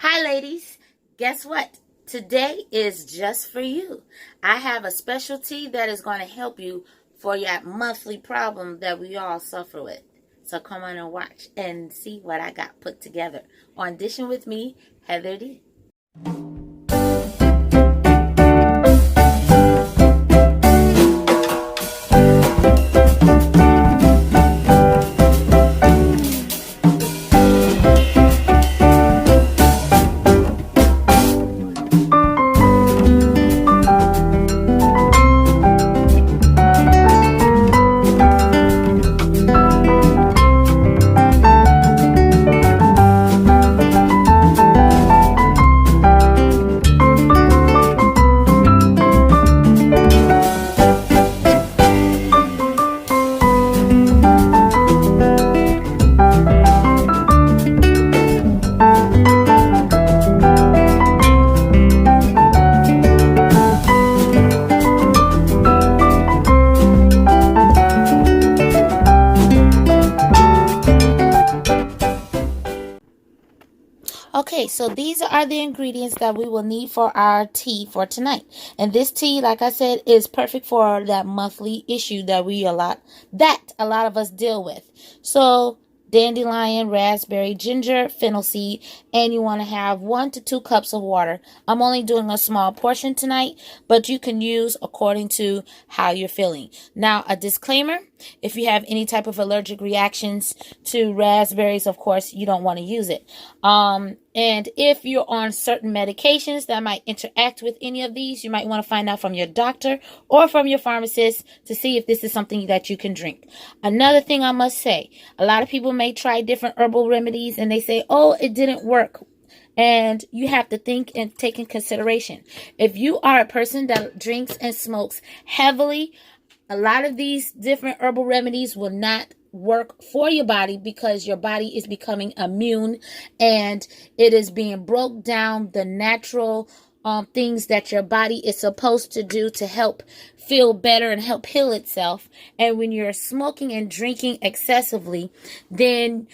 Hi, ladies. Guess what? Today is just for you. I have a specialty that is going to help you for your monthly problem that we all suffer with. So come on and watch and see what I got put together. On Dishing with me, Heather D. Okay, so these are the ingredients that we will need for our tea for tonight. And this tea, like I said, is perfect for that monthly issue that a lot of us deal with. So dandelion, raspberry, ginger, fennel seed, and you want to have 1 to 2 cups of water. I'm only doing a small portion tonight, but you can use according to how you're feeling. Now, a disclaimer, if you have any type of allergic reactions to raspberries, of course, you don't want to use it. And if you're on certain medications that might interact with any of these, you might want to find out from your doctor or from your pharmacist to see if this is something that you can drink. Another thing I must say, a lot of people may try different herbal remedies and they say, oh, it didn't work. And you have to think and take in consideration. If you are a person that drinks and smokes heavily, a lot of these different herbal remedies will not work for your body because your body is becoming immune and it is being broke down the natural things that your body is supposed to do to help feel better and help heal itself. And when you're smoking and drinking excessively, then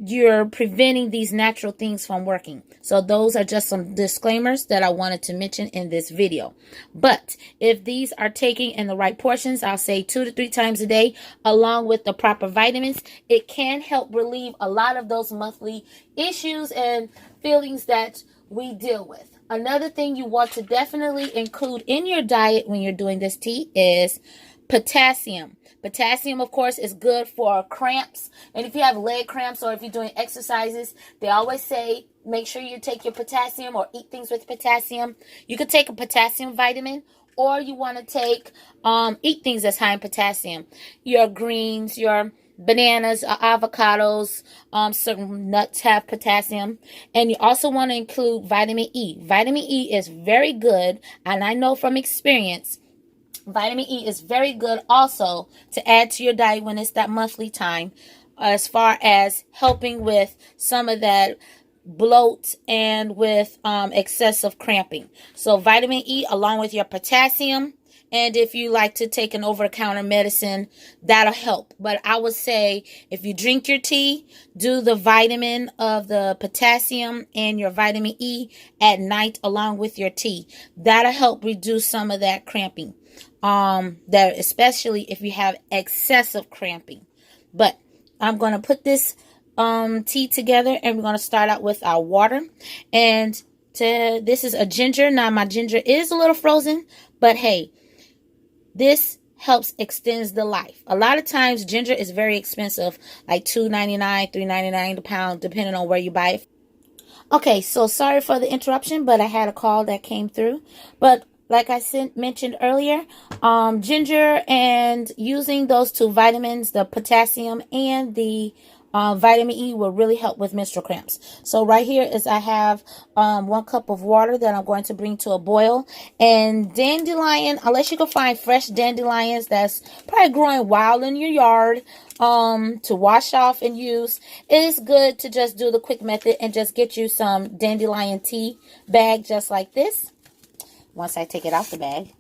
you're preventing these natural things from working. So those are just some disclaimers that I wanted to mention in this video. But if these are taken in the right portions, I'll say 2 to 3 times a day, along with the proper vitamins, it can help relieve a lot of those monthly issues and feelings that we deal with. Another thing you want to definitely include in your diet when you're doing this tea is potassium. Potassium, of course, is good for cramps. And if you have leg cramps or if you're doing exercises, they always say, make sure you take your potassium or eat things with potassium. You could take a potassium vitamin, or you want to take, eat things that's high in potassium. Your greens, your bananas, avocados, certain nuts have potassium. And you also want to include vitamin E. Vitamin E is very good, and I know from experience, vitamin E is very good also to add to your diet when it's that monthly time, as far as helping with some of that bloat and with excessive cramping. So vitamin E along with your potassium. And if you like to take an over-the-counter medicine, that'll help. But I would say if you drink your tea, do the vitamin of the potassium and your vitamin E at night along with your tea. That'll help reduce some of that cramping. That especially if you have excessive cramping. But I'm going to put this tea together, and we're going to start out with our water. And this is a ginger. Now my ginger is a little frozen, but hey, this helps extends the life. A lot of times ginger is very expensive, like $2.99, $3.99 a pound, depending on where you buy it. Okay, so sorry for the interruption, but I had a call that came through. But like I mentioned earlier, ginger and using those 2 vitamins, the potassium and the vitamin E, will really help with menstrual cramps. So right here is I have 1 cup of water that I'm going to bring to a boil. And dandelion, unless you can find fresh dandelions that's probably growing wild in your yard, to wash off and use, it is good to just do the quick method and just get you some dandelion tea bag just like this. Once I take it out the bag.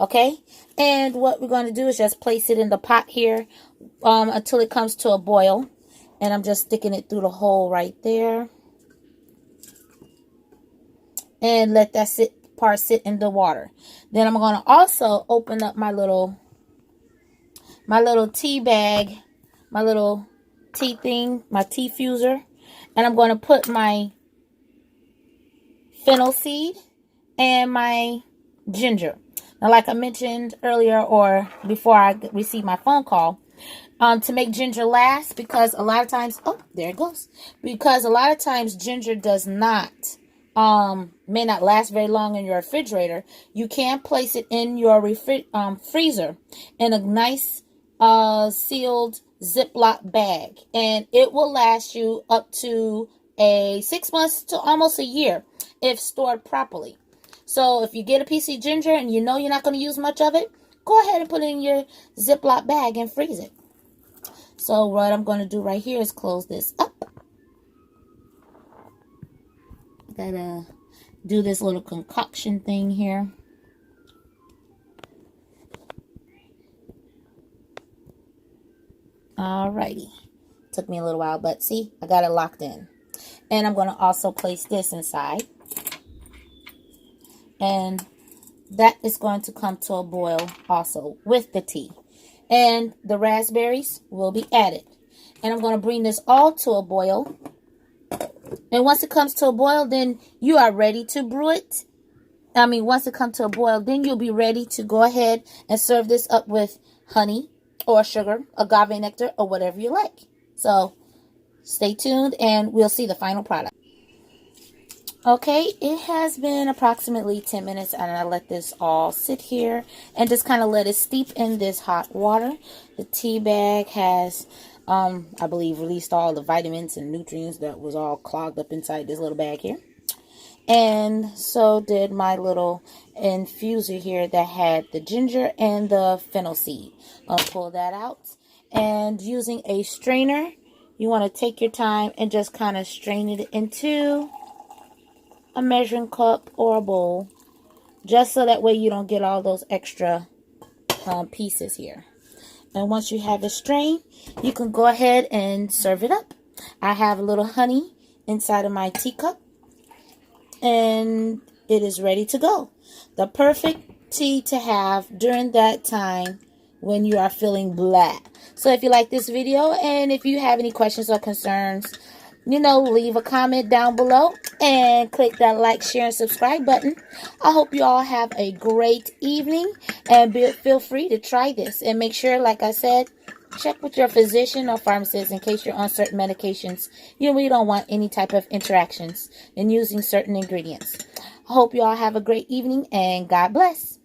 Okay. And what we're going to do is just place it in the pot here until it comes to a boil. And I'm just sticking it through the hole right there. and let that part sit in the water. Then I'm going to also open up my little tea bag, my little tea thing, my tea fuser, and I'm going to put my fennel seed and my ginger. Now, like I mentioned earlier or before I received my phone call, to make ginger last, because a lot of times, oh, there it goes. Because a lot of times ginger does not, may not last very long in your refrigerator. You can place it in your freezer in a nice sealed Ziploc bag, and it will last you up to 6 months to almost a year if stored properly. So if you get a piece of ginger and you know you're not going to use much of it, go ahead and put it in your Ziploc bag and freeze it. So what I'm going to do right here is close this up. Gotta do this little concoction thing here. Alrighty. Took me a little while, but see, I got it locked in. And I'm going to also place this inside. And that is going to come to a boil also with the tea. And the raspberries will be added. And I'm going to bring this all to a boil. And once it comes to a boil, then you are ready to brew it. Once it comes to a boil, then you'll be ready to go ahead and serve this up with honey or sugar, agave nectar, or whatever you like. So stay tuned and we'll see the final product. Okay, it has been approximately 10 minutes and I let this all sit here and just kind of let it steep in this hot water. The tea bag has, I believe, released all the vitamins and nutrients that was all clogged up inside this little bag here. And so did my little infuser here that had the ginger and the fennel seed. I'll pull that out. And using a strainer, you want to take your time and just kind of strain it into a measuring cup or a bowl, just so that way you don't get all those extra pieces here. And once you have it strained, you can go ahead and serve it up. I have a little honey inside of my teacup, and it is ready to go. The perfect tea to have during that time when you are feeling blah. So if you like this video and if you have any questions or concerns, leave a comment down below and click that like, share, and subscribe button. I hope you all have a great evening and feel free to try this. And make sure, like I said, check with your physician or pharmacist in case you're on certain medications. We don't want any type of interactions in using certain ingredients. I hope you all have a great evening and God bless.